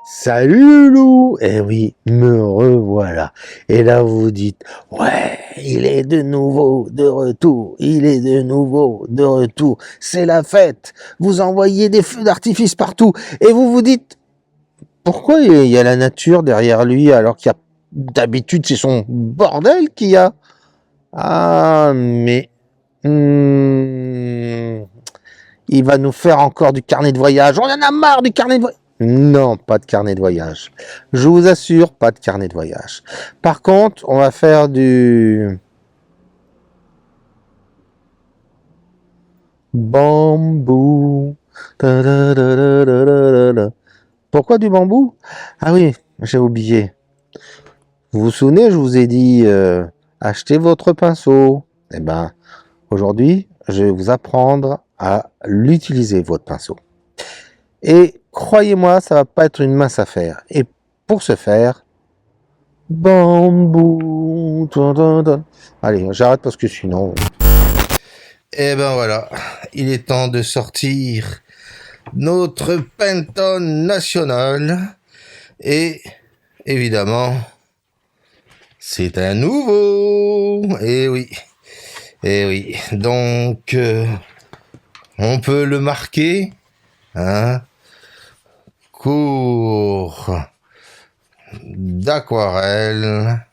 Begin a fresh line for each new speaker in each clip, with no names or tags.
Salut Loulou! Eh oui, me revoilà. Et là vous vous dites, ouais, il est de nouveau de retour, il est de nouveau de retour, c'est la fête, vous envoyez des feux d'artifice partout, et vous vous dites, pourquoi il y a la nature derrière lui alors qu'il y a, d'habitude c'est son bordel qu'il y a? Ah, mais, il va nous faire encore du carnet de voyage. On en a marre du carnet de voyage. Non, pas de carnet de voyage. Je vous assure, pas de carnet de voyage. Par contre, on va faire du bambou. Ta-da-da-da-da-da-da. Pourquoi du bambou? Ah oui, j'ai oublié. Vous vous souvenez, je vous ai dit, achetez votre pinceau. Eh ben, aujourd'hui, je vais vous apprendre à l'utiliser, votre pinceau. Et croyez-moi, ça va pas être une mince affaire. Et pour ce faire, bambou. Allez, j'arrête parce que sinon. Et ben voilà, il est temps de sortir notre Pantone national. Et évidemment, c'est un nouveau. Et oui. Donc, on peut le marquer, hein, cours d'aquarelle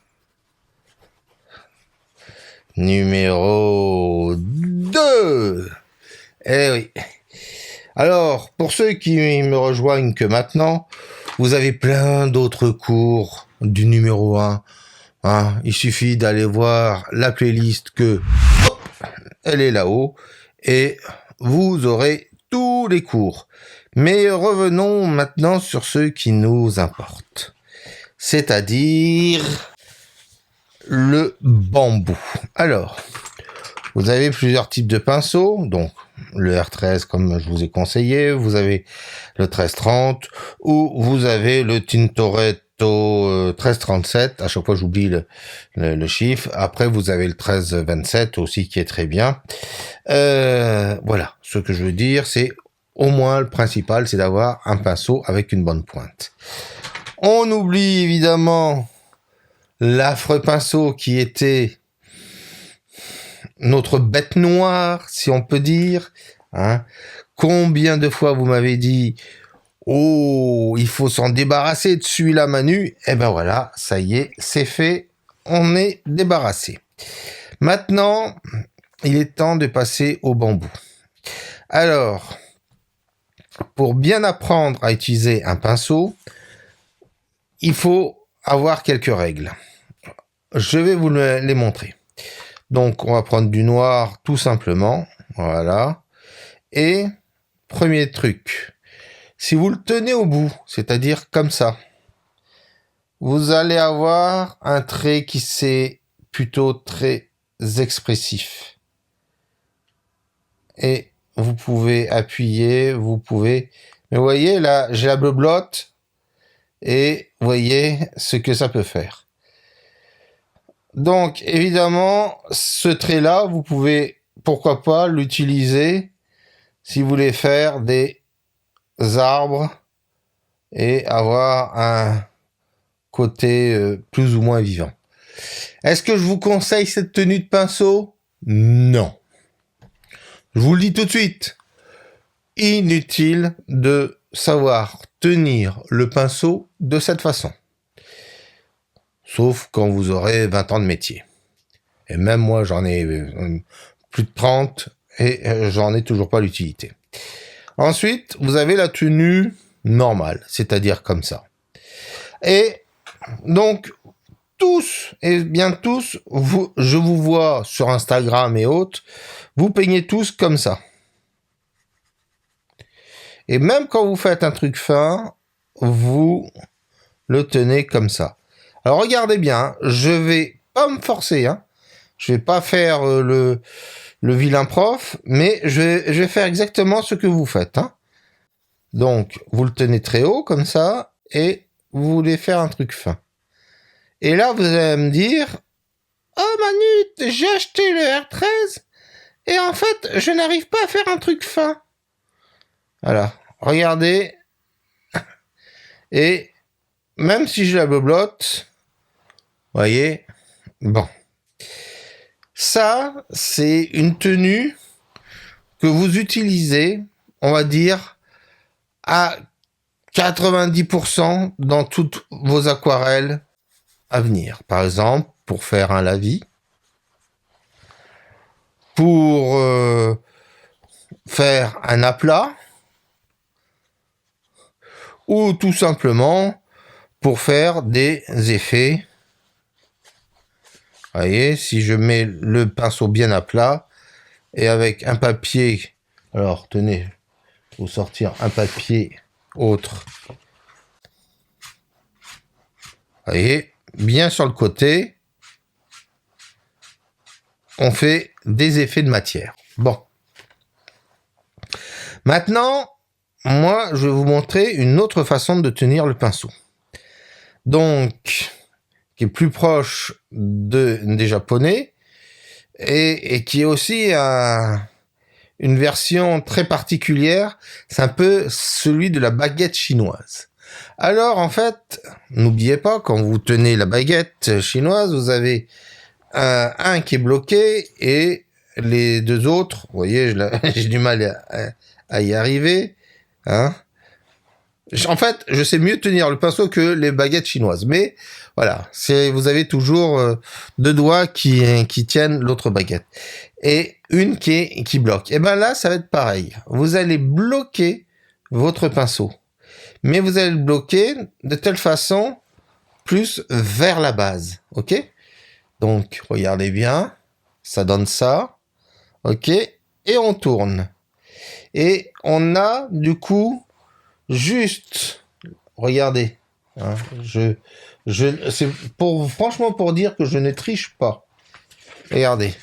numéro 2. Eh oui. Alors, pour ceux qui me rejoignent que maintenant, vous avez plein d'autres cours du numéro 1. Hein, il suffit d'aller voir la playlist elle est là-haut et vous aurez tous les cours. Mais revenons maintenant sur ceux qui nous importent. C'est-à-dire le bambou. Alors, vous avez plusieurs types de pinceaux, donc le R13 comme je vous ai conseillé, vous avez le 1330 ou vous avez le Tintoretto 1337, à chaque fois j'oublie le chiffre, après vous avez le 1327 aussi qui est très bien. Voilà, ce que je veux dire c'est au moins le principal c'est d'avoir un pinceau avec une bonne pointe. On oublie évidemment l'affreux pinceau qui était notre bête noire, si on peut dire. Hein. Combien de fois vous m'avez dit « Oh, il faut s'en débarrasser de celui-là, Manu ?» Eh ben voilà, ça y est, c'est fait, on est débarrassé. Maintenant, il est temps de passer au bambou. Alors, pour bien apprendre à utiliser un pinceau, il faut avoir quelques règles. Je vais vous les montrer. Donc, on va prendre du noir tout simplement. Voilà. Et, premier truc, si vous le tenez au bout, c'est-à-dire comme ça, vous allez avoir un trait qui c'est plutôt très expressif. Et vous pouvez appuyer, vous pouvez... Mais vous voyez, là, j'ai la beublotte et vous voyez ce que ça peut faire. Donc, évidemment, ce trait-là, vous pouvez, pourquoi pas, l'utiliser si vous voulez faire des arbres et avoir un côté plus ou moins vivant. Est-ce que je vous conseille cette tenue de pinceau? Non. Je vous le dis tout de suite. Inutile de savoir tenir le pinceau de cette façon. Sauf quand vous aurez 20 ans de métier. Et même moi, j'en ai plus de 30 et j'en ai toujours pas l'utilité. Ensuite, vous avez la tenue normale, c'est-à-dire comme ça. Et donc, tous, et bien tous, je vous vois sur Instagram et autres, vous peignez tous comme ça. Et même quand vous faites un truc fin, vous le tenez comme ça. Alors regardez bien, je vais pas me forcer, hein. Je vais pas faire le vilain prof, mais je vais faire exactement ce que vous faites, hein. Donc, vous le tenez très haut comme ça, et vous voulez faire un truc fin. Et là, vous allez me dire, oh Manu, j'ai acheté le R13 et en fait, je n'arrive pas à faire un truc fin. Voilà, regardez. Et même si je la boblote, voyez, bon. Ça, c'est une tenue que vous utilisez, on va dire, à 90% dans toutes vos aquarelles à venir. Par exemple, pour faire un lavis, pour faire un aplat, ou tout simplement pour faire des effets. Vous voyez, si je mets le pinceau bien à plat et avec un papier, alors tenez, vous sortir un papier autre. Vous voyez, bien sur le côté, on fait des effets de matière. Bon. Maintenant, moi, je vais vous montrer une autre façon de tenir le pinceau. Donc, qui est plus proche des japonais et qui est aussi une version très particulière. C'est un peu celui de la baguette chinoise. Alors, en fait, n'oubliez pas, quand vous tenez la baguette chinoise, vous avez un qui est bloqué et les deux autres, vous voyez, j'ai du mal à y arriver. Hein. En fait, je sais mieux tenir le pinceau que les baguettes chinoises. Mais voilà, vous avez toujours deux doigts qui tiennent l'autre baguette. Et une qui bloque. Et ben là, ça va être pareil. Vous allez bloquer votre pinceau. Mais vous allez le bloquer de telle façon plus vers la base. OK ? Donc, regardez bien. Ça donne ça. OK ? Et on tourne. Et on a, du coup, juste, regardez, hein, c'est franchement pour dire que je ne triche pas. Regardez.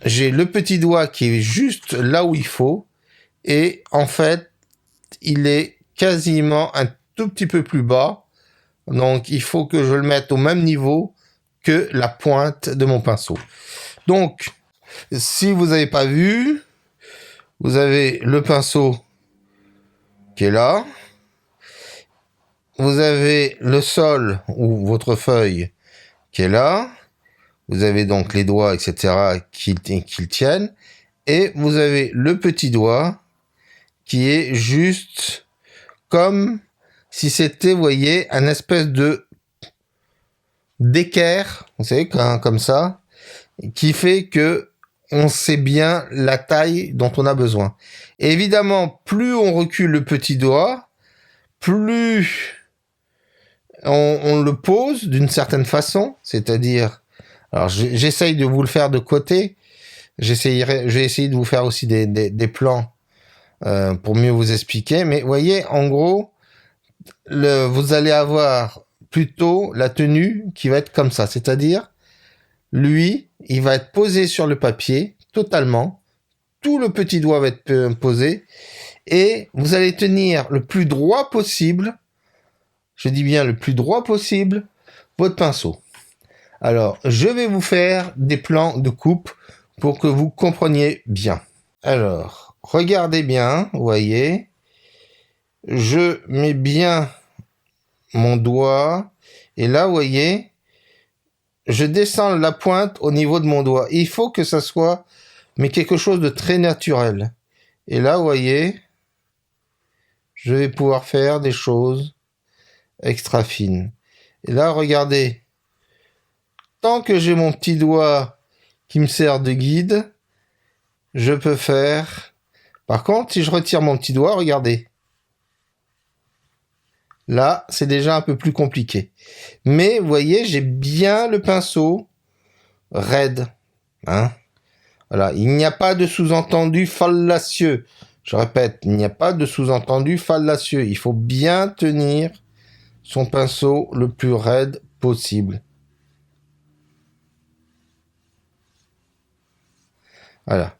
J'ai le petit doigt qui est juste là où il faut. Et en fait, il est quasiment un tout petit peu plus bas. Donc, il faut que je le mette au même niveau que la pointe de mon pinceau. Donc, si vous n'avez pas vu, vous avez le pinceau qui est là. Vous avez le sol ou votre feuille qui est là. Vous avez donc les doigts, etc. qui le tiennent. Et vous avez le petit doigt qui est juste comme si c'était, vous voyez, un espèce de d'équerre, vous savez, comme ça, qui fait que on sait bien la taille dont on a besoin. Et évidemment, plus on recule le petit doigt, plus on le pose d'une certaine façon, c'est-à-dire, alors j'essaye de vous le faire de côté, j'ai essayé de vous faire aussi des plans pour mieux vous expliquer, mais voyez, en gros, vous allez avoir plutôt la tenue qui va être comme ça, c'est-à-dire, lui, il va être posé sur le papier, totalement, tout le petit doigt va être posé, et vous allez tenir le plus droit possible, je dis bien le plus droit possible, votre pinceau. Alors, je vais vous faire des plans de coupe pour que vous compreniez bien. Alors, regardez bien, vous voyez, je mets bien mon doigt, et là, vous voyez, je descends la pointe au niveau de mon doigt. Il faut que ça soit, mais quelque chose de très naturel. Et là, vous voyez, je vais pouvoir faire des choses extra fines. Et là, regardez, tant que j'ai mon petit doigt qui me sert de guide, je peux faire... Par contre, si je retire mon petit doigt, regardez. Là, c'est déjà un peu plus compliqué. Mais, vous voyez, j'ai bien le pinceau raide. Hein. Voilà, il n'y a pas de sous-entendu fallacieux. Je répète, il n'y a pas de sous-entendu fallacieux. Il faut bien tenir son pinceau le plus raide possible. Voilà.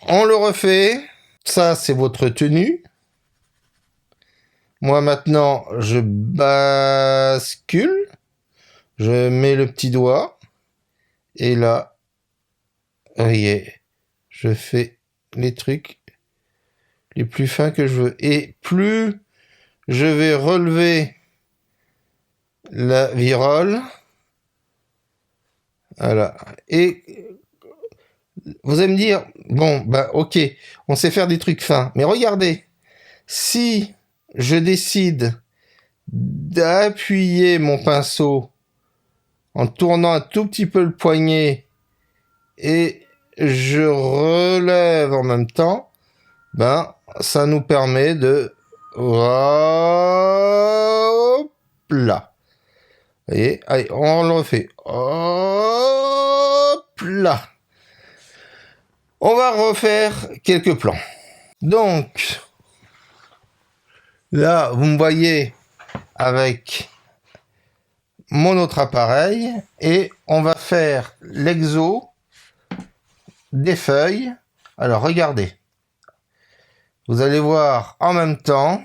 On le refait. Ça, c'est votre tenue. Moi, maintenant, je bascule. Je mets le petit doigt. Et là, vous voyez, je fais les trucs les plus fins que je veux. Et plus je vais relever la virole, voilà. Et vous allez me dire, bon, bah ok, on sait faire des trucs fins, mais regardez, si je décide d'appuyer mon pinceau en tournant un tout petit peu le poignet et je relève en même temps, ben ça nous permet de hop là. Vous voyez, allez, on le refait. Hop là. On va refaire quelques plans. Donc, là, vous me voyez avec mon autre appareil et on va faire l'exo des feuilles. Alors, regardez. Vous allez voir en même temps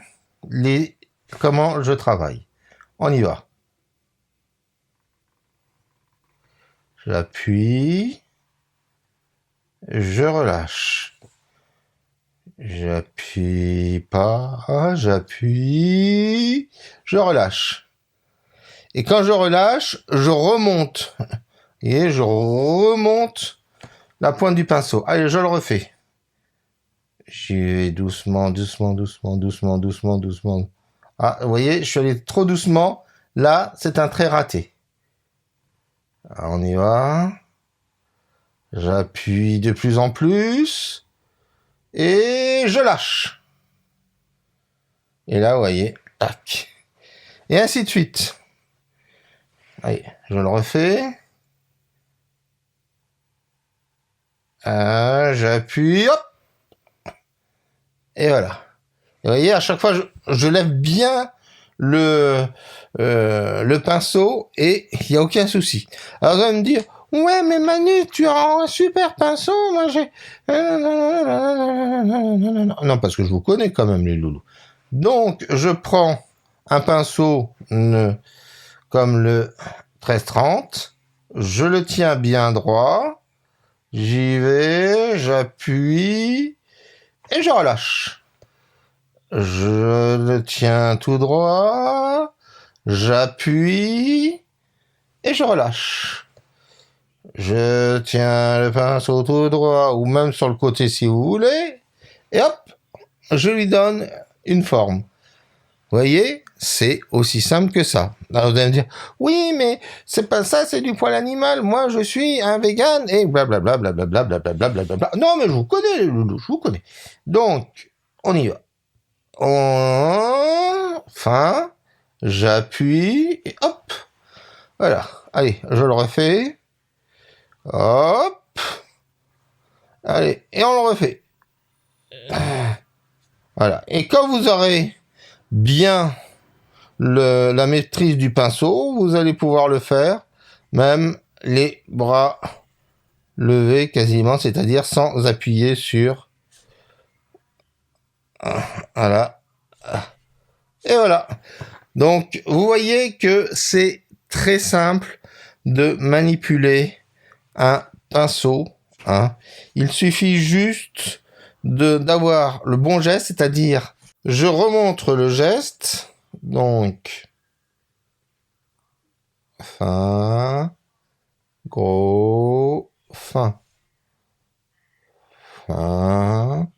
comment je travaille. On y va. J'appuie. Je relâche. J'appuie pas, j'appuie, je relâche. Et quand je relâche, je remonte. Et je remonte la pointe du pinceau. Allez, je le refais. J'y vais doucement, doucement, doucement, doucement, doucement, doucement. Ah, vous voyez, je suis allé trop doucement. Là, c'est un trait raté. Alors, on y va. J'appuie de plus en plus. Et je lâche. Et là, vous voyez, tac. Et ainsi de suite. Allez, je le refais. J'appuie, hop. Et voilà. Et vous voyez, à chaque fois, je lève bien le pinceau et il n'y a aucun souci. Alors, vous allez me dire, ouais, mais Manu, tu as un super pinceau, moi j'ai... Non, parce que je vous connais quand même, les loulous. Donc, je prends un pinceau comme le 1330, je le tiens bien droit, j'y vais, j'appuie et je relâche. Je le tiens tout droit, j'appuie et je relâche. Je tiens le pinceau tout droit ou même sur le côté si vous voulez et hop, je lui donne une forme. Vous voyez, c'est aussi simple que ça. Alors vous allez me dire, oui, mais c'est pas ça, c'est du poil animal. Moi, je suis un vegan et blablabla, blablabla, blablabla, blablabla. Non, mais je vous connais, les loulous, je vous connais. Donc, on y va. Enfin, j'appuie et hop. Voilà. Allez, je le refais. Hop. Allez, et on le refait. Voilà. Et quand vous aurez bien la maîtrise du pinceau, vous allez pouvoir le faire, même les bras levés quasiment, c'est-à-dire sans appuyer sur... Voilà. Et voilà. Donc, vous voyez que c'est très simple de manipuler un pinceau. Hein. Il suffit juste d'avoir le bon geste, c'est-à-dire, je remonte le geste, donc, fin, gros, fin, fin,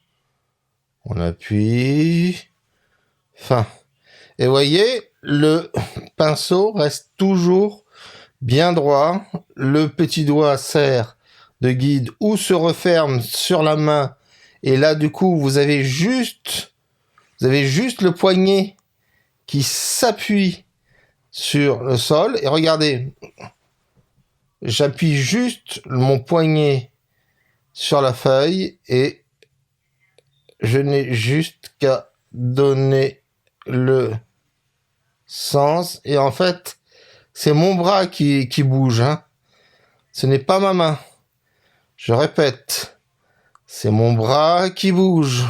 on appuie, fin. Et vous voyez, le pinceau reste toujours bien droit, le petit doigt sert de guide ou se referme sur la main, et là du coup vous avez juste le poignet qui s'appuie sur le sol, et regardez, j'appuie juste mon poignet sur la feuille et je n'ai juste qu'à donner le sens, et en fait c'est mon bras qui bouge, hein. Ce n'est pas ma main. Je répète, c'est mon bras qui bouge.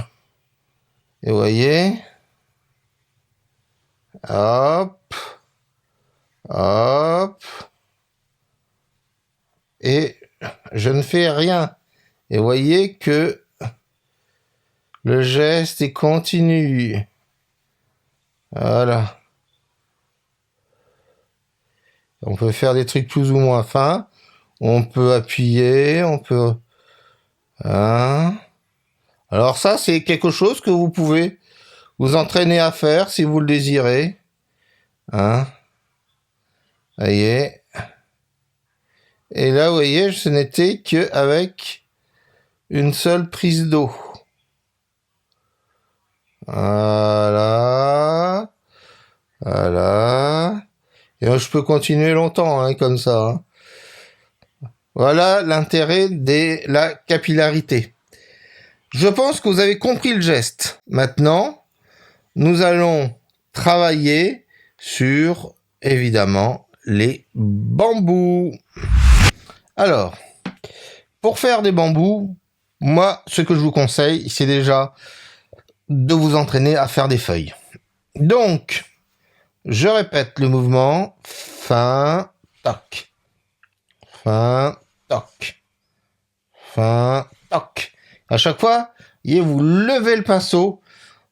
Et vous voyez, hop, hop, et je ne fais rien. Et vous voyez que Le geste est continu. Voilà. On peut faire des trucs plus ou moins fins. On peut appuyer, on peut... Hein. Alors ça, c'est quelque chose que vous pouvez vous entraîner à faire si vous le désirez. Hein. Vous voyez. Et là, vous voyez, ce n'était qu'avec une seule prise d'eau. Voilà. Voilà. Et je peux continuer longtemps, hein, comme ça. Hein. Voilà l'intérêt de la capillarité. Je pense que vous avez compris le geste. Maintenant, nous allons travailler sur, évidemment, les bambous. Alors, pour faire des bambous, moi, ce que je vous conseille, c'est déjà de vous entraîner à faire des feuilles. Donc, je répète le mouvement. Fin, toc. Fin, toc. Fin, toc. À chaque fois, vous levez le pinceau.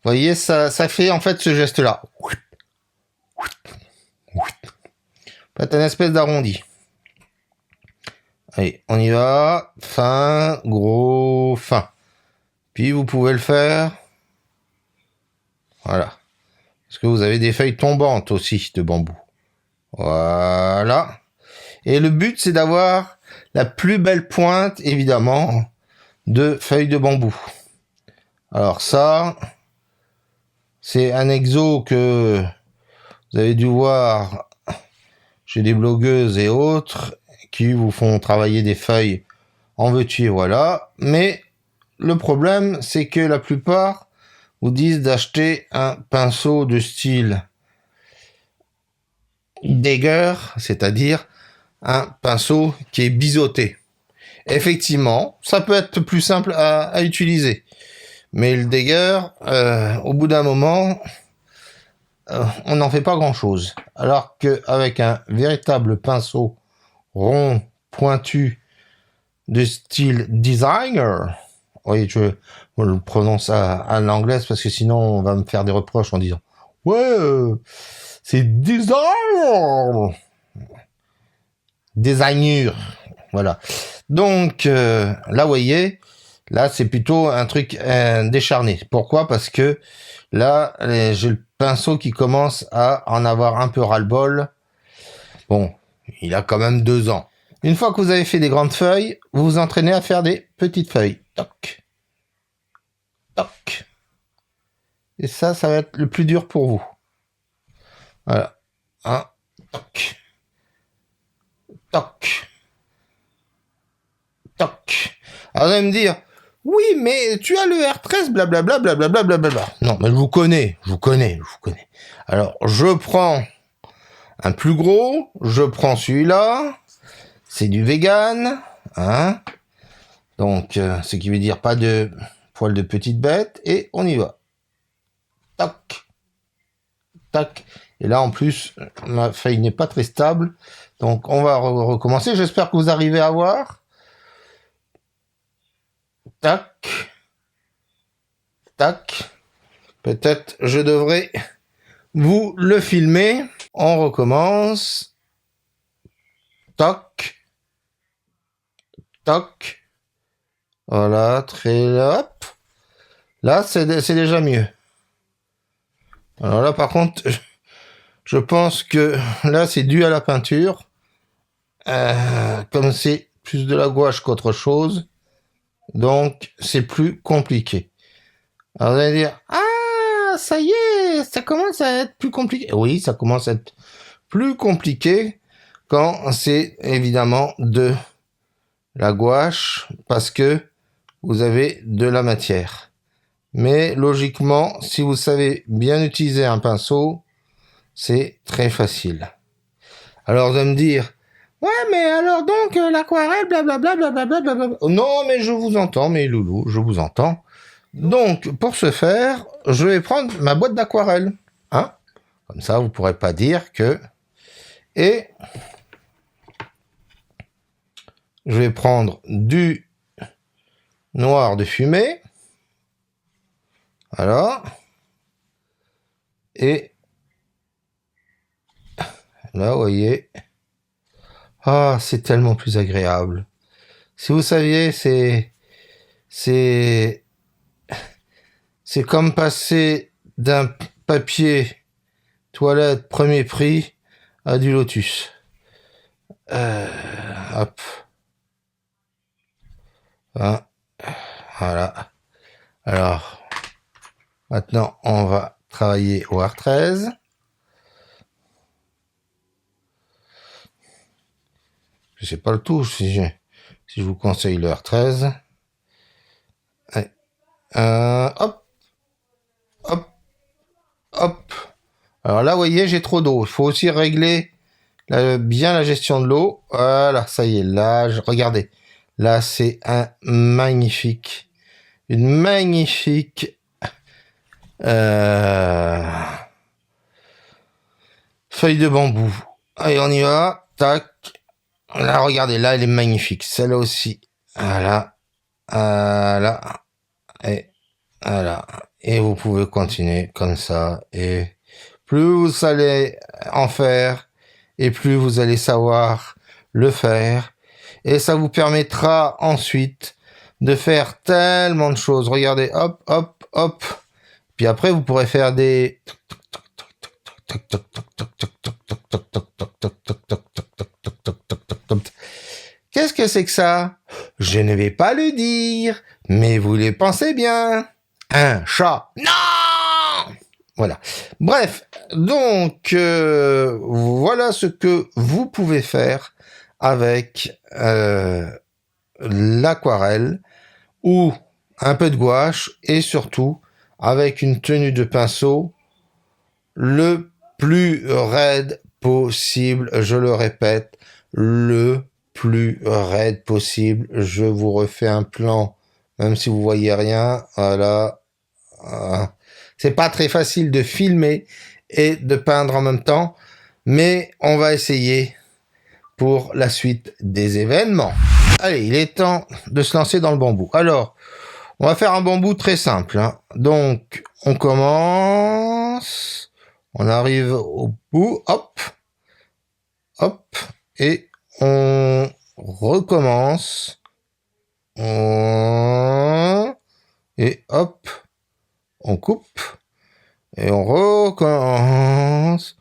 Vous voyez, ça fait en fait ce geste-là. Faites un espèce d'arrondi. Allez, on y va. Fin, gros, fin. Puis vous pouvez le faire. Voilà. Parce que vous avez des feuilles tombantes aussi de bambou. Voilà. Et le but, c'est d'avoir la plus belle pointe, évidemment, de feuilles de bambou. Alors ça, c'est un exo que vous avez dû voir chez des blogueuses et autres qui vous font travailler des feuilles en veux-tu et voilà. Mais le problème, c'est que la plupart vous disent d'acheter un pinceau de style Dagger, c'est-à-dire un pinceau qui est biseauté. Effectivement, ça peut être plus simple à utiliser. Mais le Dagger, au bout d'un moment, on n'en fait pas grand-chose. Alors qu'avec un véritable pinceau rond, pointu, de style designer, oui, je le prononce à l'anglaise parce que sinon on va me faire des reproches en disant « Ouais, c'est designer !» Designer, voilà. Donc, là, vous voyez, là, c'est plutôt un truc décharné. Pourquoi ? Parce que là, j'ai le pinceau qui commence à en avoir un peu ras-le-bol. Bon, il a quand même 2 ans. Une fois que vous avez fait des grandes feuilles, vous vous entraînez à faire des petites feuilles. Toc. Toc. Et ça va être le plus dur pour vous. Voilà. Un. Toc. Toc. Toc. Alors vous allez me dire, oui, mais tu as le R13, blablabla, blablabla, blablabla. Non, mais je vous connais. Alors, je prends un plus gros, je prends celui-là, c'est du vegan, hein. Donc, ce qui veut dire pas de poils de petite bête, et on y va. Tac. Tac. Et là, en plus, ma feuille n'est pas très stable, donc on va recommencer. J'espère que vous arrivez à voir. Tac. Tac. Peut-être je devrais vous le filmer. On recommence. Toc. Toc. Voilà, très hop. Là, c'est déjà mieux. Alors là, par contre, je pense que là, c'est dû à la peinture. Comme c'est plus de la gouache qu'autre chose. Donc, c'est plus compliqué. Alors, vous allez dire, ah, ça y est, ça commence à être plus compliqué. Oui, ça commence à être plus compliqué quand c'est évidemment de la gouache parce que vous avez de la matière. Mais logiquement, si vous savez bien utiliser un pinceau, c'est très facile. Alors, vous allez me dire, ouais, mais alors donc l'aquarelle, blablabla, blablabla. Non, mais je vous entends, mes loulous, je vous entends. Donc, pour ce faire, je vais prendre ma boîte d'aquarelle. Hein ? Comme ça, vous pourrez pas dire que... Et je vais prendre du noir de fumée. Alors, et là, vous voyez, ah, c'est tellement plus agréable. Si vous saviez, c'est comme passer d'un papier toilette premier prix à du Lotus. Hop. Hein, voilà. Alors, maintenant, on va travailler au R13. Je sais pas le tout si je vous conseille le R13. Allez. Hop. Hop. Hop. Alors là, vous voyez, j'ai trop d'eau. Il faut aussi régler bien la gestion de l'eau. Voilà, ça y est. Là, regardez. Là, c'est une magnifique feuille de bambou. Allez, on y va. Tac. Là, regardez. Là, elle est magnifique. Celle-là aussi. Voilà. Voilà. Et voilà. Et vous pouvez continuer comme ça. Et plus vous allez en faire, et plus vous allez savoir le faire. Et ça vous permettra ensuite de faire tellement de choses. Regardez, hop, hop, hop. Puis après, vous pourrez faire des... Qu'est-ce que c'est que ça? Je ne vais pas le dire, mais vous le pensez bien. Un chat. Non! Voilà. Bref, donc, voilà ce que vous pouvez faire avec l'aquarelle ou un peu de gouache et surtout avec une tenue de pinceau le plus raide possible. Je le répète, le plus raide possible. Je vous refais un plan, même si vous voyez rien. Voilà. C'est pas très facile de filmer et de peindre en même temps, mais on va essayer pour la suite des événements. Allez, il est temps de se lancer dans le bambou. Alors, on va faire un bambou très simple. Hein. Donc, on commence, on arrive au bout, hop, hop, et on recommence, et hop, on coupe, et on recommence,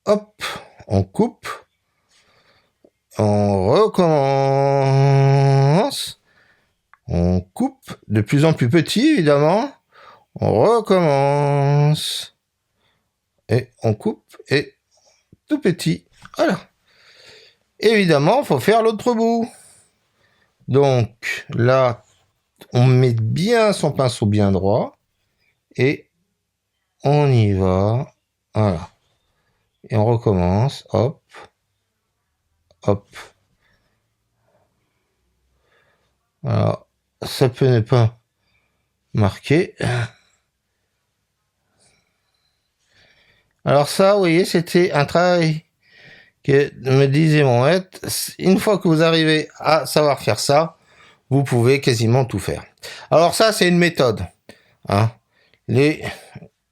hop, on coupe, on recommence, on coupe de plus en plus petit, évidemment, on recommence, et on coupe, et tout petit, voilà. Évidemment, il faut faire l'autre bout. Donc, là, on met bien son pinceau bien droit, et on y va, voilà. Et on recommence, hop, hop. Alors, ça peut ne pas marquer. Alors ça, vous voyez, c'était un travail que me disait mon maître. Une fois que vous arrivez à savoir faire ça, vous pouvez quasiment tout faire. Alors ça, c'est une méthode. Hein. Les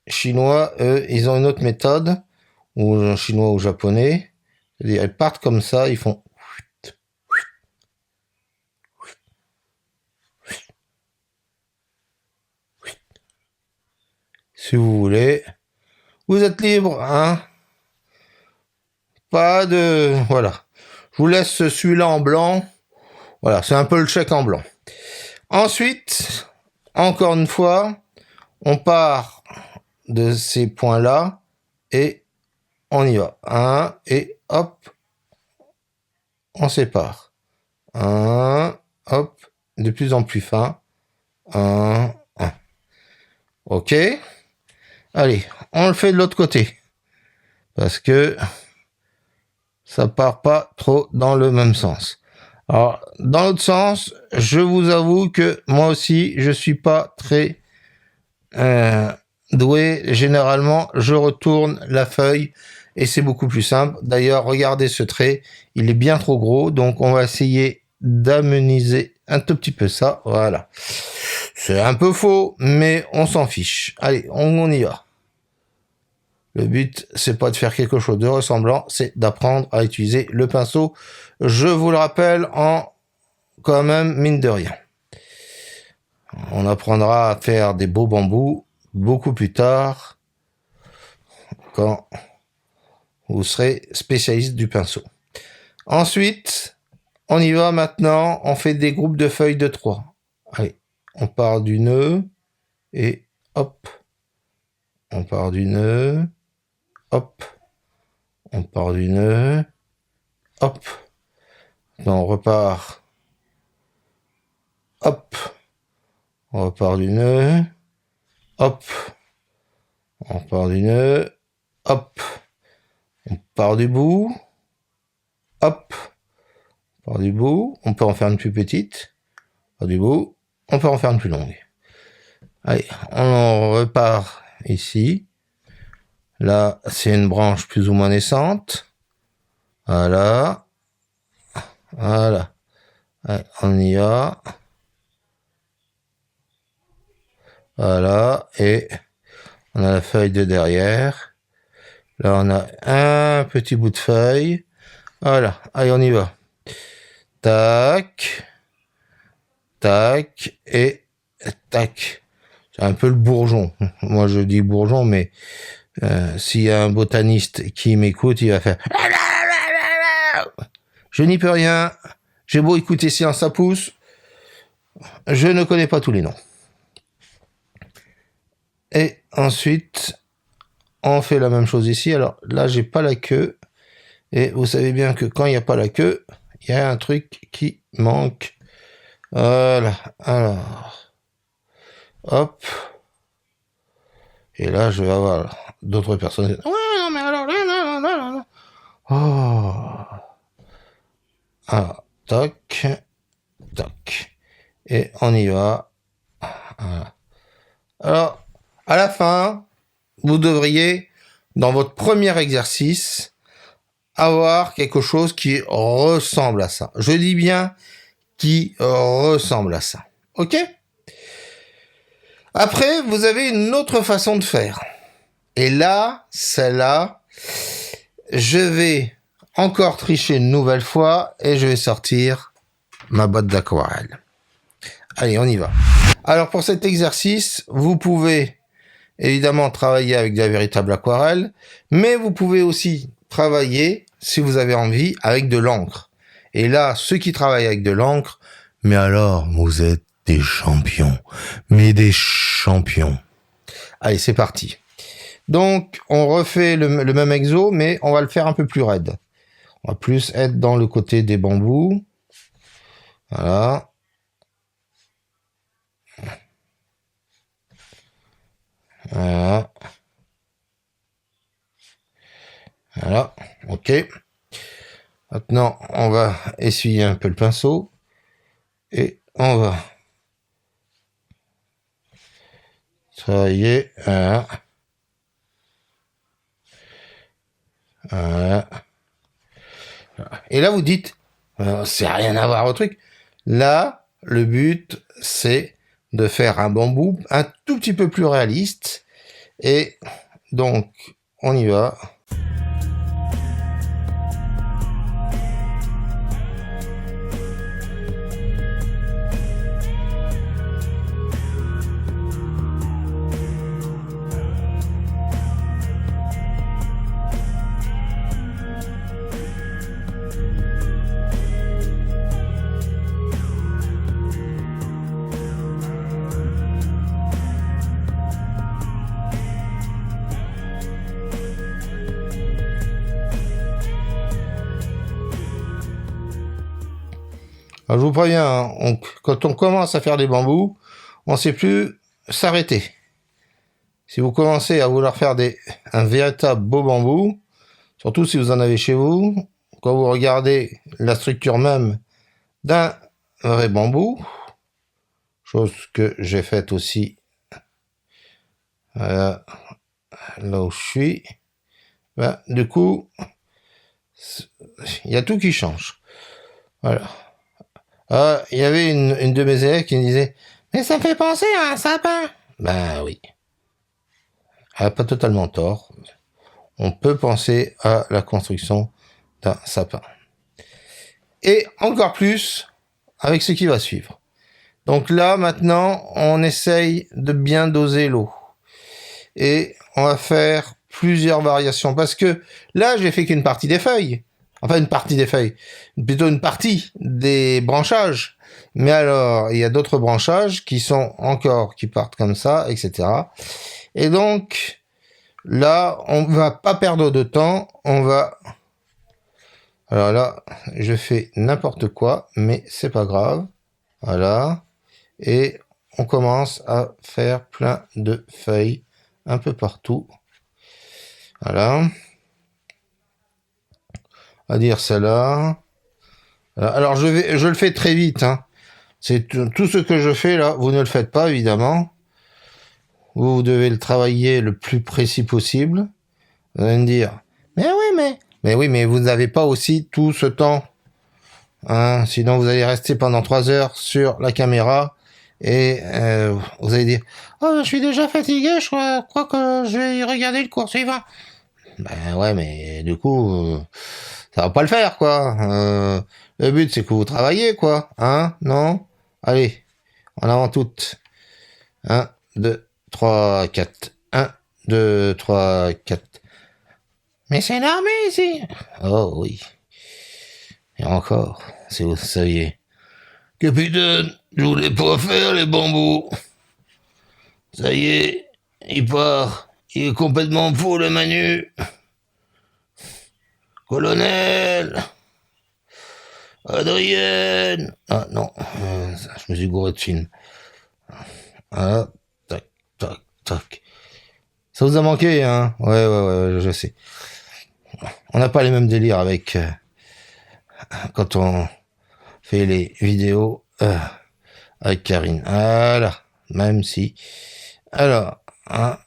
Chinois, eux, ils ont une autre méthode, ou Chinois ou Japonais. C'est-à-dire, ils partent comme ça, ils font... Si vous voulez, vous êtes libre, hein. Pas de... Voilà. Je vous laisse celui-là en blanc. Voilà, c'est un peu le chèque en blanc. Ensuite, encore une fois, on part de ces points-là et on y va. Un, et hop, on sépare. Un, hop, de plus en plus fin. Un. Ok. Allez, on le fait de l'autre côté. Parce que ça part pas trop dans le même sens. Alors, dans l'autre sens, je vous avoue que moi aussi, je suis pas très doué. Généralement, je retourne la feuille et c'est beaucoup plus simple. D'ailleurs, regardez ce trait, il est bien trop gros, donc on va essayer d'amenuiser un tout petit peu ça. Voilà. C'est un peu faux, mais on s'en fiche. Allez, on y va. Le but, c'est pas de faire quelque chose de ressemblant, c'est d'apprendre à utiliser le pinceau. Je vous le rappelle quand même, mine de rien. On apprendra à faire des beaux bambous beaucoup plus tard, quand vous serez spécialiste du pinceau. Ensuite, on y va maintenant, on fait des groupes de feuilles de 3. Allez, on part du nœud, et hop, on part du nœud, hop, on part du nœud, hop, on repart, hop, on repart du nœud, hop, on part du nœud, hop, on part du bout, hop, on part du bout, on peut en faire une plus petite, on part du bout, on peut en faire une plus longue. Allez, on repart ici. Là, c'est une branche plus ou moins naissante. Voilà. Voilà. Allez, on y va. Voilà. Et on a la feuille de derrière. Là, on a un petit bout de feuille. Voilà. Allez, on y va. Tac. Tac. Et tac. C'est un peu le bourgeon. Moi, je dis bourgeon, mais s'il y a un botaniste qui m'écoute, il va faire... Je n'y peux rien. J'ai beau écouter Science à pouce. Je ne connais pas tous les noms. Et ensuite, on fait la même chose ici. Alors là, j'ai pas la queue. Et vous savez bien que quand il n'y a pas la queue, il y a un truc qui manque. Voilà. Alors, hop. Et là, je vais avoir d'autres personnes. Ouais, non, mais alors là, là. Oh. Ah, toc, toc. Et on y va. Voilà. Alors, à la fin, vous devriez, dans votre premier exercice, avoir quelque chose qui ressemble à ça. Je dis bien qui ressemble à ça. Ok ? Après, vous avez une autre façon de faire. Et là, celle-là, je vais encore tricher une nouvelle fois et je vais sortir ma boîte d'aquarelle. Allez, on y va. Alors, pour cet exercice, vous pouvez évidemment travailler avec de la véritable aquarelle, mais vous pouvez aussi travailler, si vous avez envie, avec de l'encre. Et là, ceux qui travaillent avec de l'encre, mais alors, vous êtes des champions. Mais des champions. Allez, c'est parti. Donc, on refait le même exo, mais on va le faire un peu plus raide. On va plus être dans le côté des bambous. Voilà. Voilà. Voilà. Ok. Maintenant, on va essuyer un peu le pinceau. Et on va travailler. Voilà. Voilà. Et là, vous dites, c'est rien à voir au truc. Là, le but, c'est de faire un bambou un tout petit peu plus réaliste. Et donc, on y va. Alors, je vous préviens, hein, quand on commence à faire des bambous, on ne sait plus s'arrêter. Si vous commencez à vouloir faire un véritable beau bambou, surtout si vous en avez chez vous, quand vous regardez la structure même d'un vrai bambou, chose que j'ai faite aussi là où je suis, ben, du coup, il y a tout qui change. Voilà. Il y avait une de mes élèves qui me disait, Mais ça me fait penser à un sapin. Ben oui. Elle n'a pas totalement tort. On peut penser à la construction d'un sapin. Et encore plus avec ce qui va suivre. Donc là, maintenant, on essaye de bien doser l'eau. Et on va faire plusieurs variations. Parce que là, j'ai fait qu'une partie des feuilles. Enfin, une partie des feuilles. Plutôt une partie des branchages. Mais alors, il y a d'autres branchages qui sont encore, qui partent comme ça, etc. Et donc, là, on va pas perdre de temps. On va... Alors là, je fais n'importe quoi, mais c'est pas grave. Voilà. Et on commence à faire plein de feuilles un peu partout. Voilà. À dire celle-là. Voilà. Alors je le fais très vite. Hein. C'est tout ce que je fais là. Vous ne le faites pas évidemment. Vous devez le travailler le plus précis possible. Vous allez me dire. Mais oui, mais vous n'avez pas aussi tout ce temps. Hein, sinon vous allez rester pendant 3 heures sur la caméra et vous allez dire oh je suis déjà fatigué, je crois que je vais regarder le cours suivant. Ben ouais, mais du coup ça va pas le faire quoi. Le but c'est que vous travaillez quoi, hein, non? Allez, en avant toutes. 1, 2, 3, 4. 1, 2, 3, 4. Mais c'est énorme ici. Oh oui. Et encore, si vous saviez. Capitaine, je voulais pas faire les bambous. Ça y est, il part. Il est complètement fou le Manu. Colonel. Adrienne. Ah non, je me suis gouré de film. Ah, tac, tac, tac. Ça vous a manqué, hein? Ouais, je sais. On n'a pas les mêmes délires avec... quand on fait les vidéos avec Karine. Voilà, même si... Alors, un.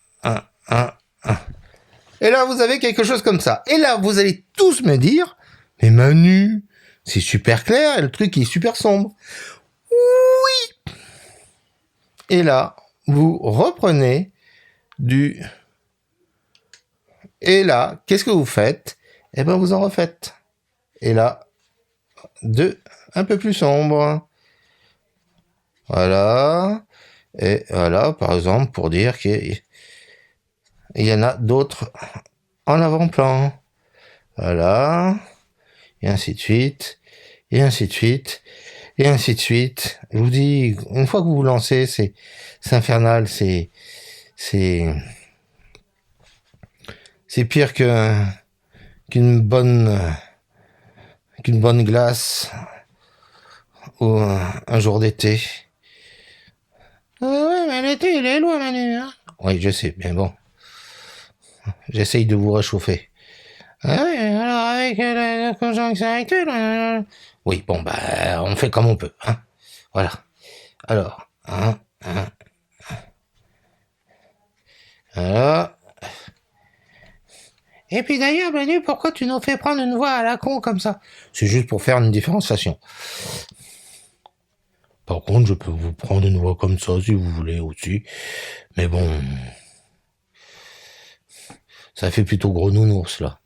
Et là, vous avez quelque chose comme ça. Et là, vous allez tous me dire, mais Manu, c'est super clair, et le truc est super sombre. Oui. Et là, vous reprenez du... Et là, qu'est-ce que vous faites? Eh ben, vous en refaites. Et là, un peu plus sombre. Voilà. Et voilà, par exemple, pour dire qu'il y en a d'autres en avant-plan. Voilà. Et ainsi de suite. Et ainsi de suite. Et ainsi de suite. Je vous dis, une fois que vous vous lancez, c'est infernal, c'est pire qu'une bonne glace ou un jour d'été. Ouais, mais l'été, il est loin, Manu, hein. Oui, je sais, mais bon. J'essaye de vous réchauffer. Ah oui, alors avec la conjonction actuelle... Oui, bon, bah, on fait comme on peut, hein. Voilà. Alors, voilà. Et puis d'ailleurs, Manu, pourquoi tu nous fais prendre une voix à la con comme ça? C'est juste pour faire une différenciation. Par contre, je peux vous prendre une voix comme ça si vous voulez aussi. Mais bon... Ça fait plutôt gros nounours, là.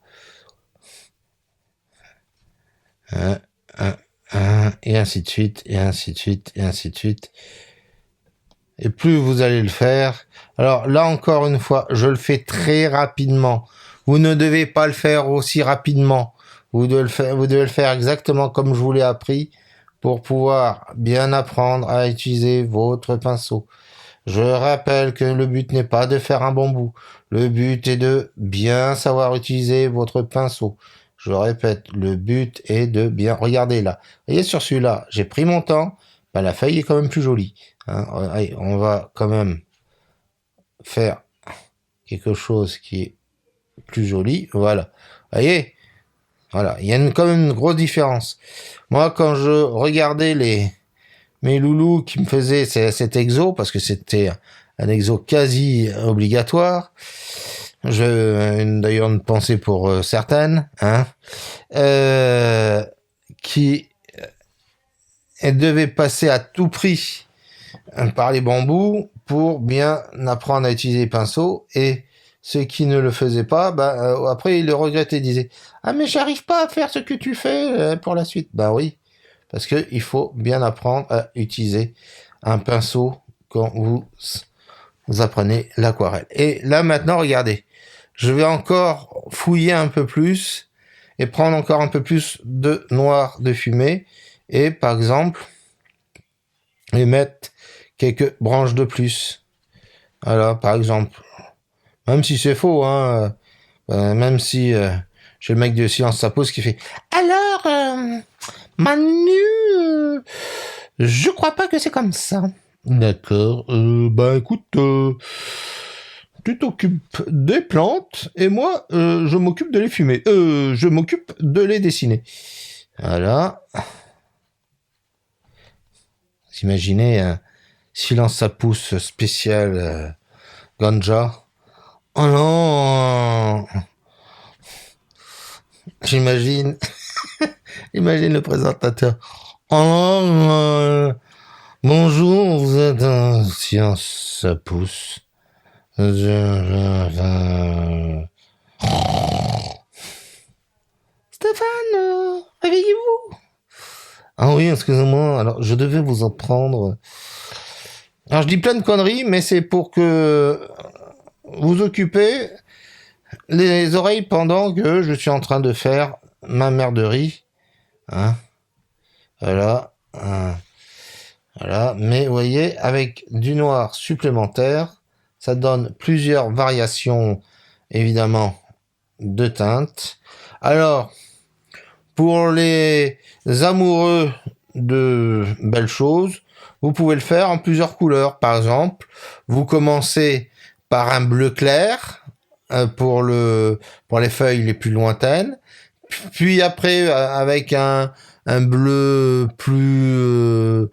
Et ainsi de suite, et ainsi de suite, et ainsi de suite. Et plus vous allez le faire... Alors là, encore une fois, je le fais très rapidement. Vous ne devez pas le faire aussi rapidement. Vous devez le faire exactement comme je vous l'ai appris pour pouvoir bien apprendre à utiliser votre pinceau. Je rappelle que le but n'est pas de faire un bambou. Le but est de bien savoir utiliser votre pinceau. Je répète, le but est de bien... Regardez là. Vous voyez sur celui-là, j'ai pris mon temps. Ben, la feuille est quand même plus jolie. Hein. Allez, on va quand même faire quelque chose qui est plus joli. Voilà. Vous voyez? Voilà. Il y a quand même une grosse différence. Moi, quand je regardais mes loulous qui me faisaient cet exo, parce que c'était un exo quasi obligatoire, d'ailleurs une pensée pour certaines, hein, qui devaient passer à tout prix par les bambous pour bien apprendre à utiliser les pinceaux. Et ceux qui ne le faisaient pas, après ils le regrettaient, ils disaient ah mais j'arrive pas à faire ce que tu fais pour la suite. Ben oui, parce que il faut bien apprendre à utiliser un pinceau quand vous apprenez l'aquarelle. Et là maintenant, regardez, je vais encore fouiller un peu plus et prendre encore un peu plus de noir de fumée et par exemple et mettre quelques branches de plus. Voilà, par exemple. Même si c'est faux, hein. Même si j'ai le mec de Silence ça pose qui fait alors, Manu, je crois pas que c'est comme ça. D'accord. Écoute, tu t'occupes des plantes et moi, je m'occupe de les fumer. Je m'occupe de les dessiner. Voilà. Vous imaginez un Silence ça pousse spécial ganja. Oh non. J'imagine, imagine le présentateur. Oh non, bonjour, vous êtes un Science ça pousse. Stéphane, réveillez-vous. Ah oui, excusez-moi. Alors, je devais vous en prendre. Alors, je dis plein de conneries, mais c'est pour que vous occupez les oreilles pendant que je suis en train de faire ma merderie. Hein, voilà. Voilà. Mais vous voyez, avec du noir supplémentaire, ça donne plusieurs variations, évidemment, de teintes. Alors, pour les amoureux de belles choses, vous pouvez le faire en plusieurs couleurs. Par exemple, vous commencez par un bleu clair pour les feuilles les plus lointaines, puis après avec un bleu plus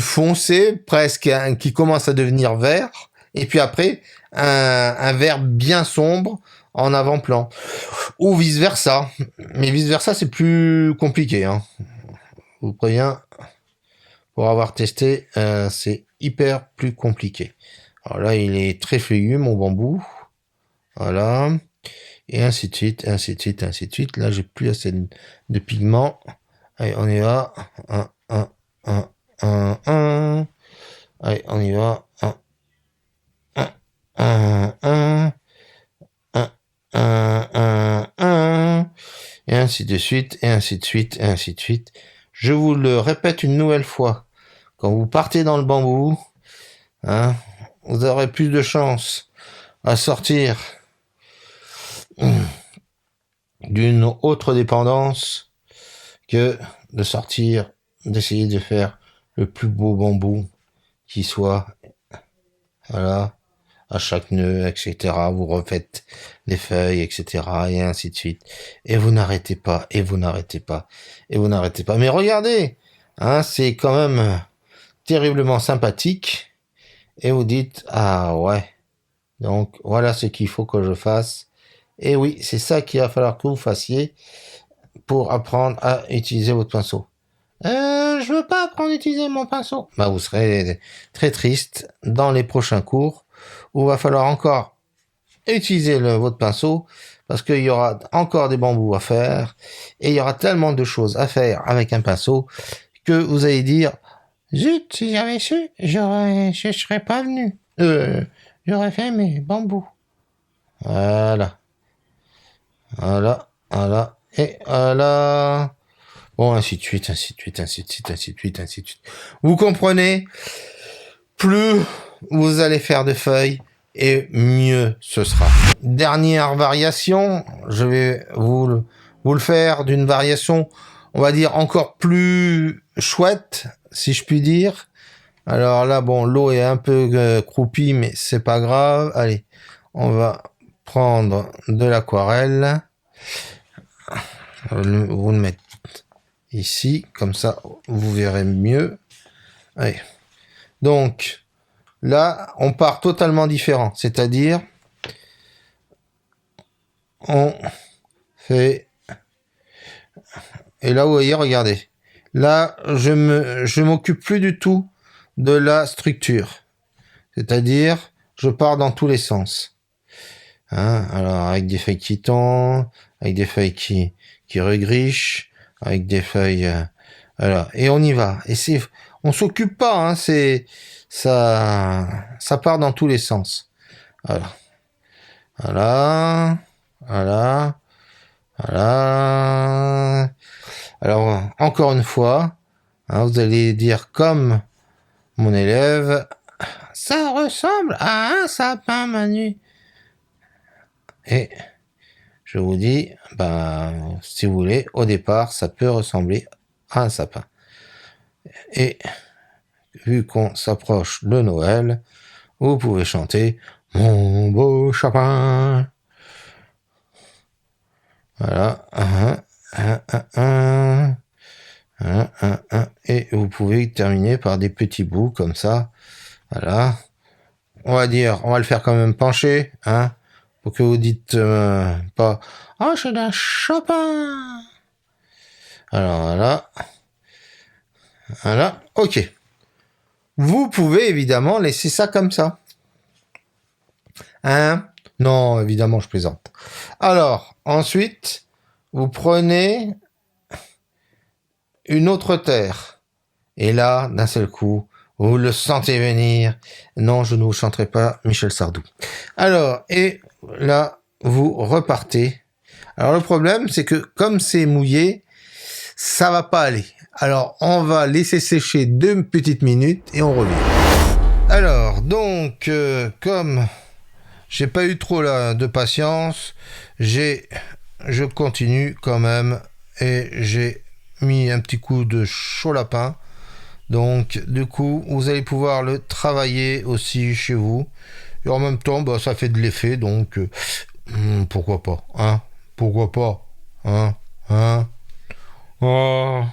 foncé, presque qui commence à devenir vert, et puis après un vert bien sombre en avant-plan, ou vice versa. Mais vice versa c'est plus compliqué. Hein. Je vous préviens, pour avoir testé, c'est hyper plus compliqué. Alors là, il est très feuillu, mon bambou. Voilà. Et ainsi de suite, ainsi de suite, ainsi de suite. Là, j'ai plus assez de pigments. Allez, on y va. Un. Allez, on y va. Un. Et ainsi de suite, et ainsi de suite, et ainsi de suite. Je vous le répète une nouvelle fois. Quand vous partez dans le bambou, hein, vous aurez plus de chances à sortir d'une autre dépendance que de sortir, d'essayer de faire le plus beau bambou qui soit. Voilà. À chaque nœud, etc. Vous refaites les feuilles, etc. Et ainsi de suite. Et vous n'arrêtez pas, et vous n'arrêtez pas, et vous n'arrêtez pas. Mais regardez, hein, c'est quand même terriblement sympathique. Et vous dites, ah ouais, donc voilà ce qu'il faut que je fasse. Et oui, c'est ça qu'il va falloir que vous fassiez pour apprendre à utiliser votre pinceau. Je veux pas apprendre à utiliser mon pinceau. Bah, vous serez très triste dans les prochains cours où il va falloir encore utiliser votre pinceau parce qu'il y aura encore des bambous à faire et il y aura tellement de choses à faire avec un pinceau que vous allez dire zut, si j'avais su, je serais pas venu. J'aurais fait mes bambous. Voilà. Voilà. Voilà. Et voilà. Bon, ainsi de suite, ainsi de suite, ainsi de suite, ainsi de suite, ainsi de suite. Vous comprenez? Plus vous allez faire de feuilles, et mieux ce sera. Dernière variation, je vais vous le faire d'une variation, on va dire, encore plus chouette, si je puis dire. Alors là, bon, l'eau est un peu croupie, mais c'est pas grave. Allez, on va prendre de l'aquarelle. Vous le mettez ici, comme ça, vous verrez mieux. Allez. Donc, là, on part totalement différent. C'est-à-dire, on fait... Et là, vous voyez, regardez. Là, je m'occupe plus du tout de la structure. C'est-à-dire, je pars dans tous les sens. Hein, alors, avec des feuilles qui tombent, avec des feuilles qui regrichent, avec des feuilles... voilà, et on y va. Et on s'occupe pas, hein, ça part dans tous les sens. Voilà. Voilà. Voilà. Voilà. Alors, encore une fois, hein, vous allez dire comme mon élève, ça ressemble à un sapin, Manu. Et je vous dis, si vous voulez, au départ, ça peut ressembler à un sapin. Et vu qu'on s'approche de Noël, vous pouvez chanter Mon beau sapin. Voilà. Et vous pouvez terminer par des petits bouts comme ça. Voilà. On va le faire quand même pencher, hein, pour que vous dites pas oh c'est d'un Chopin. Alors voilà, ok. Vous pouvez évidemment laisser ça comme ça, hein. Non, évidemment, je plaisante. Alors ensuite, vous prenez une autre terre et là, d'un seul coup, vous le sentez venir. Non, je ne vous chanterai pas Michel Sardou. Alors, et là, vous repartez. Alors, le problème, c'est que comme c'est mouillé, ça va pas aller. Alors, on va laisser sécher 2 petites minutes et on revient. Alors, donc, comme j'ai pas eu trop de patience, je continue quand même et j'ai mis un petit coup de chaud lapin. Donc, du coup, vous allez pouvoir le travailler aussi chez vous. Et en même temps, ça fait de l'effet, donc pourquoi pas, hein? Pourquoi pas, hein? Hein? Oh,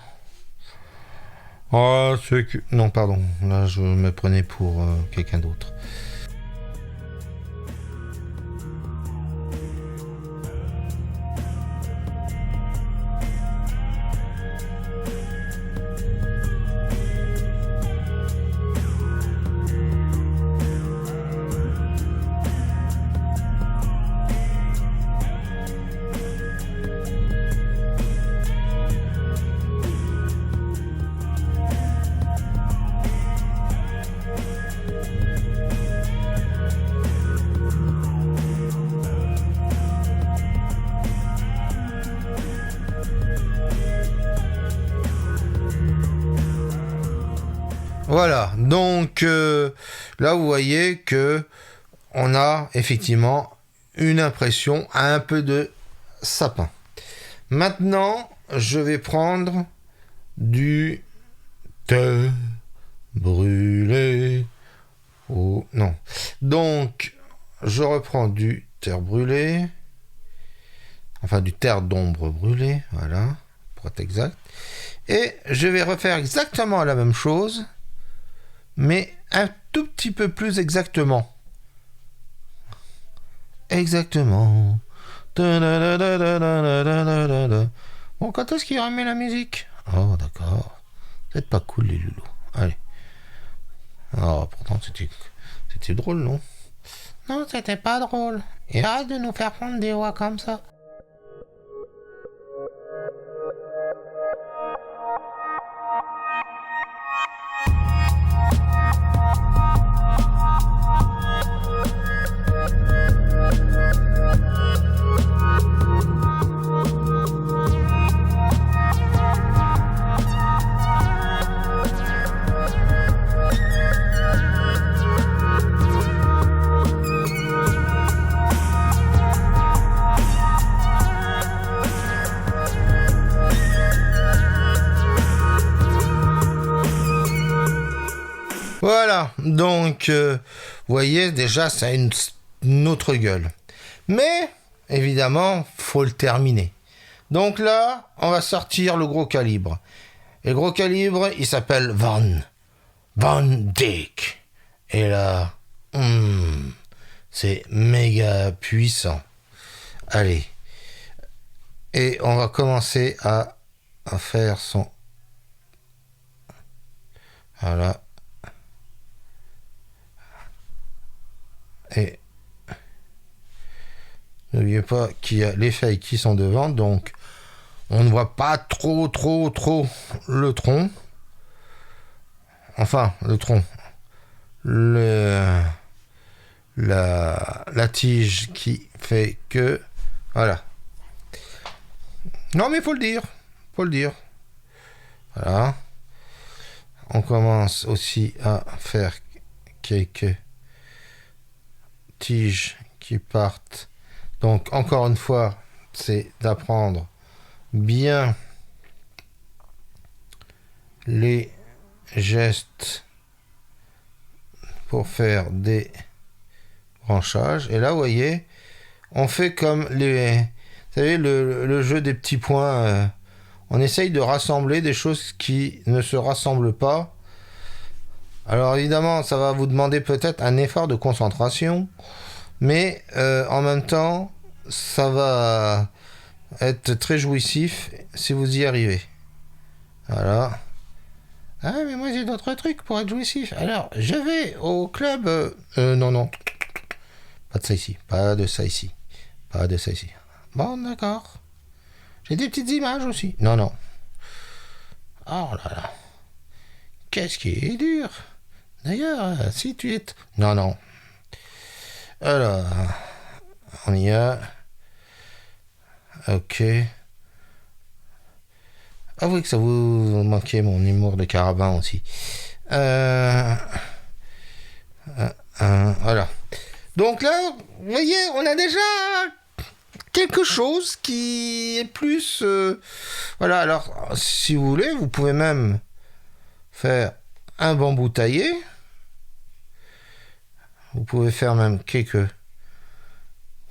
oh, c'est que... Non, pardon, là, je me prenais pour quelqu'un d'autre. Voilà, donc là vous voyez que on a effectivement une impression à un peu de sapin. Maintenant, je vais prendre du thé brûlé. Oh non. Donc, je reprends du terre brûlée. Enfin, du terre d'ombre brûlée, voilà, pour être exact. Et je vais refaire exactement la même chose, mais un tout petit peu plus exactement. Exactement. Bon, quand est-ce qu'il remet la musique? Oh, d'accord. C'est pas cool, les loulous. Allez. Oh, pourtant, c'était drôle, non? Non, c'était pas drôle. Et arrête de nous faire prendre des voix comme ça. Voilà, donc, vous voyez, déjà, ça a une autre gueule. Mais, évidemment, faut le terminer. Donc là, on va sortir le gros calibre. Et le gros calibre, il s'appelle Van Dyck. Et là, c'est méga puissant. Allez. Et on va commencer à faire son... Voilà. Et n'oubliez pas qu'il y a les feuilles qui sont devant, donc on ne voit pas trop le tronc. Enfin, le tronc. La tige qui fait que... Voilà. Non, mais faut le dire. Faut le dire. Voilà. On commence aussi à faire quelques tiges qui partent. Donc, encore une fois, c'est d'apprendre bien les gestes pour faire des branchages. Et là, vous voyez, on fait comme les... Vous savez, le jeu des petits points. On essaye de rassembler des choses qui ne se rassemblent pas. Alors évidemment, ça va vous demander peut-être un effort de concentration. Mais en même temps, ça va être très jouissif si vous y arrivez. Voilà. Ah, mais moi j'ai d'autres trucs pour être jouissif. Alors, je vais au club... non. Pas de ça ici. Pas de ça ici. Pas de ça ici. Bon, d'accord. J'ai des petites images aussi. Non. Oh là là. Qu'est-ce qui est dur. D'ailleurs, si tu es... Non. Alors, on y a... Ok. Avouez que ça vous manquait mon humour de carabin aussi. Voilà. Donc là, vous voyez, on a déjà quelque chose qui est plus... Voilà, alors, si vous voulez, vous pouvez même faire un bambou taillé. Vous pouvez faire même quelques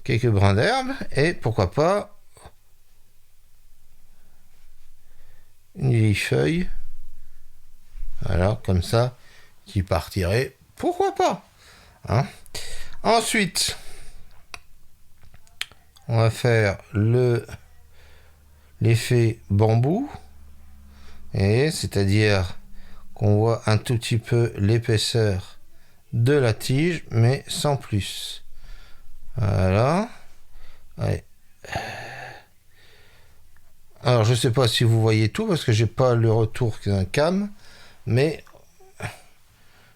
brins d'herbe. Et pourquoi pas une vieille feuille. Voilà, comme ça, qui partirait. Pourquoi pas, hein. Ensuite, on va faire l'effet bambou. Et c'est-à-dire qu'on voit un tout petit peu l'épaisseur de la tige, mais sans plus. Voilà. Allez. Alors, je ne sais pas si vous voyez tout, parce que j'ai pas le retour d'un cam, mais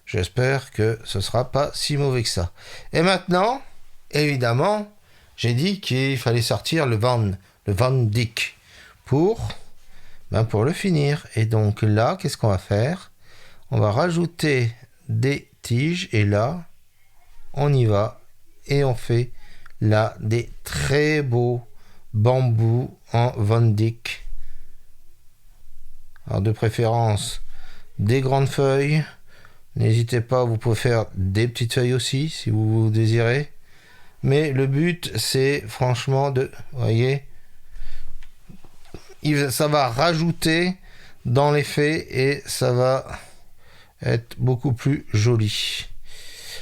j'espère que ce sera pas si mauvais que ça. Et maintenant, évidemment, j'ai dit qu'il fallait sortir le Van Dyck pour le finir. Et donc là, qu'est-ce qu'on va faire? On va rajouter des tiges, et là, on y va, et on fait là des très beaux bambous en Van Dyck. Alors de préférence des grandes feuilles. N'hésitez pas, vous pouvez faire des petites feuilles aussi si vous désirez. Mais le but, c'est franchement de... Vous voyez, ça va rajouter dans l'effet et ça va être beaucoup plus joli.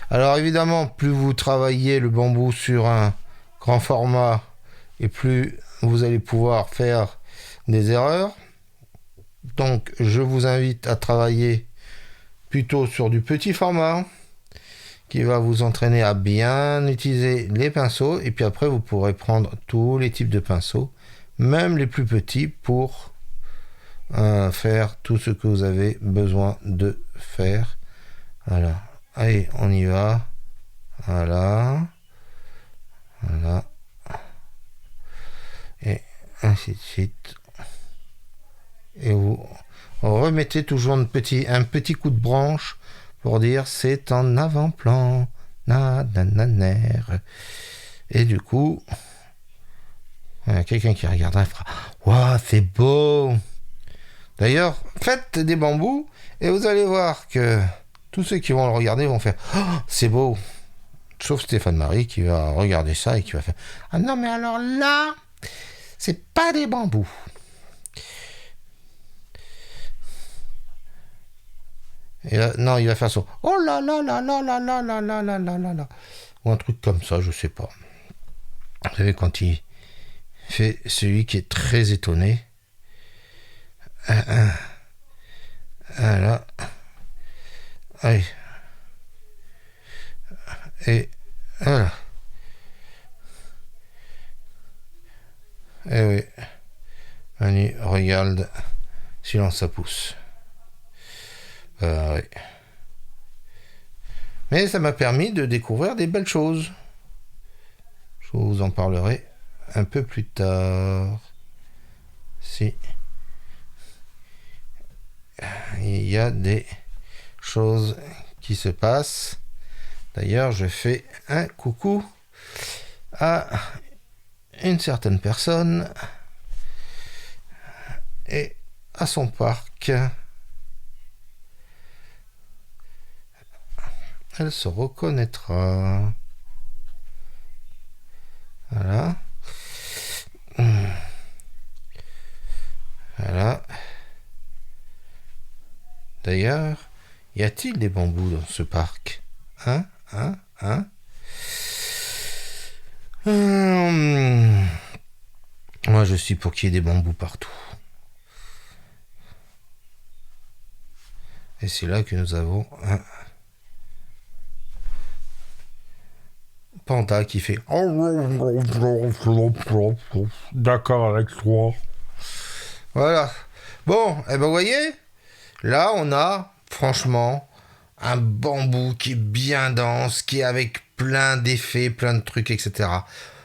Alors évidemment, plus vous travaillez le bambou sur un grand format, et plus vous allez pouvoir faire des erreurs. Donc je vous invite à travailler plutôt sur du petit format, qui va vous entraîner à bien utiliser les pinceaux, et puis après vous pourrez prendre tous les types de pinceaux, même les plus petits, pour faire tout ce que vous avez besoin de faire. Voilà. Allez, on y va. Voilà. Et ainsi de suite. Et vous remettez toujours un petit coup de branche pour dire c'est en avant-plan. Et du coup, quelqu'un qui regardera fera waouh, c'est beau. D'ailleurs, faites des bambous et vous allez voir que tous ceux qui vont le regarder vont faire oh, c'est beau. Sauf Stéphane Marie qui va regarder ça et qui va faire ah non, mais alors là, c'est pas des bambous. Et là, non, il va faire ça. Oh là là là là là là là là là là là là. Ou un truc comme ça, je sais pas. Vous savez, quand il fait celui qui est très étonné. Voilà. Allez. Et Voilà. Eh oui. Manu, regarde. Silence, ça pousse. Oui. Mais ça m'a permis de découvrir des belles choses. Je vous en parlerai un peu plus tard. Si. Il y a des choses qui se passent. D'ailleurs, je fais un coucou à une certaine personne et à son parc. Elle se reconnaîtra. Voilà. Voilà. D'ailleurs, y a-t-il des bambous dans ce parc? Hein? Moi, je suis pour qu'il y ait des bambous partout. Et c'est là que nous avons un panda qui fait...
D'accord avec toi.
Voilà. Bon, et ben vous voyez, là on a franchement un bambou qui est bien dense, qui est avec plein d'effets, plein de trucs, etc.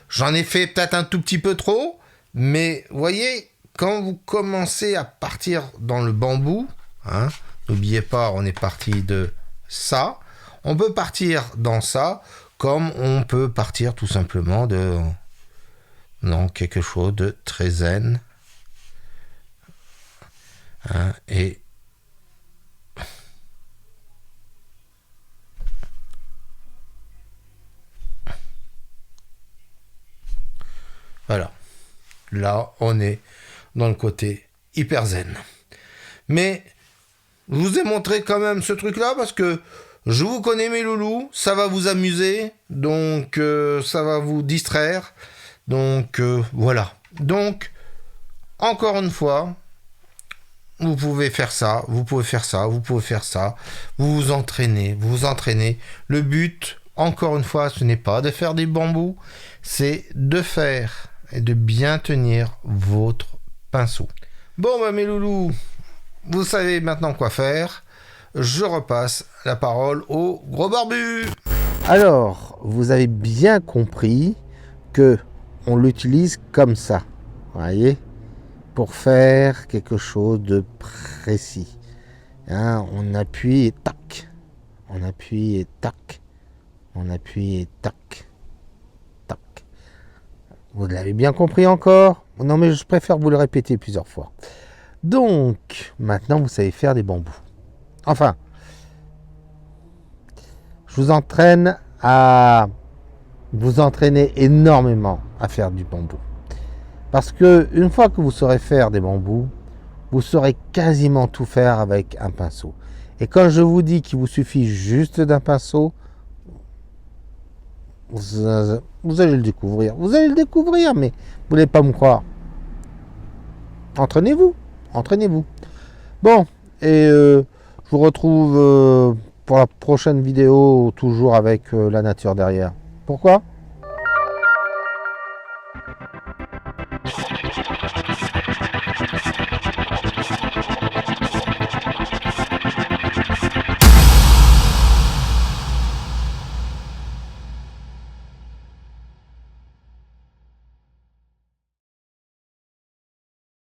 J'en ai fait peut-être un tout petit peu trop, mais vous voyez, quand vous commencez à partir dans le bambou, hein, n'oubliez pas, on est parti de ça, on peut partir dans ça, comme on peut partir tout simplement dans quelque chose de très zen. Hein, et voilà. Là, on est dans le côté hyper zen. Mais je vous ai montré quand même ce truc-là parce que je vous connais mes loulous, ça va vous amuser, donc ça va vous distraire. Donc voilà. Donc, encore une fois, vous pouvez faire ça, vous pouvez faire ça, vous pouvez faire ça. Vous vous entraînez, vous vous entraînez. Le but, encore une fois, ce n'est pas de faire des bambous, c'est de faire et de bien tenir votre pinceau. Bon, bah mes loulous, vous savez maintenant quoi faire. Je repasse la parole au gros barbu.
Alors, vous avez bien compris que on l'utilise comme ça, voyez, pour faire quelque chose de précis. Hein, on appuie et tac, on appuie et tac, on appuie et tac, tac. Vous l'avez bien compris encore? Non, mais je préfère vous le répéter plusieurs fois. Donc, maintenant, vous savez faire des bambous. Enfin, je vous entraîne à vous entraîner énormément à faire du bambou. Parce que une fois que vous saurez faire des bambous, vous saurez quasiment tout faire avec un pinceau. Et quand je vous dis qu'il vous suffit juste d'un pinceau, vous allez le découvrir. Vous allez le découvrir, mais vous n'allez pas me croire. Entraînez-vous. Entraînez-vous. Bon, et je vous retrouve pour la prochaine vidéo, toujours avec la nature derrière. Pourquoi ?